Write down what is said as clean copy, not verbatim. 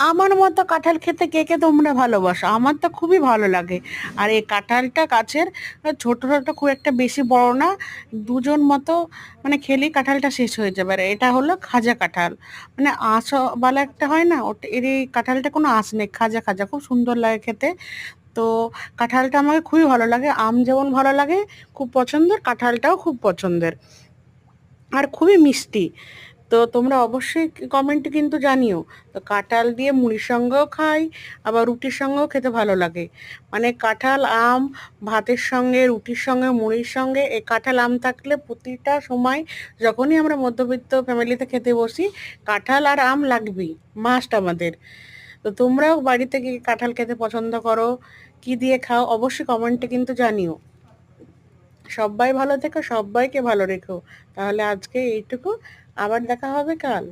আমার মতো কাঁঠাল খেতে কে কে তোমরা ভালোবাসো? আমার তো খুবই ভালো লাগে। আর এই কাঁঠালটা গাছের, ছোট ছোট, খুব একটা বেশি বড় না, দুজন মতো, মানে খেলেই কাঁঠালটা শেষ হয়ে যাবে। আর এটা হলো খাজা কাঁঠাল, মানে বালা একটা হয় না, ওটা এর এই কাঁঠালটা কোনো আঁশ নেই, খাজা খাজা, খুব সুন্দর লাগে খেতে। তো কাঁঠালটা আমাকে খুবই ভালো লাগে, আম যেমন ভালো লাগে, খুব পছন্দের, কাঁঠালটাও খুব পছন্দের, আর খুবই মিষ্টি। তো তোমরা অবশ্যই কমেন্টে কিন্তু জানিও। তো কাঁঠাল দিয়ে মুড়ির সঙ্গেও খাই, আবার রুটির সঙ্গেও খেতে ভালো লাগে। মানে কাঁঠাল আম ভাতের সঙ্গে, রুটির সঙ্গে, মুড়ির সঙ্গে, এই কাঁঠাল আম থাকলে প্রতিটা সময়, যখনই আমরা মধ্যবিত্ত ফ্যামিলিতে খেতে বসি, কাঁঠাল আর আম লাগবেই, মাস্ট আমাদের। তো তোমরাও বাড়িতে কি কাঁঠাল খেতে পছন্দ করো, কি দিয়ে খাও, অবশ্যই কমেন্টে কিন্তু জানিও। সবাই ভালো থেকো, সবাইকে ভালো রেখো। তাহলে আজকে এইটুকু, আবার দেখা হবে কাল।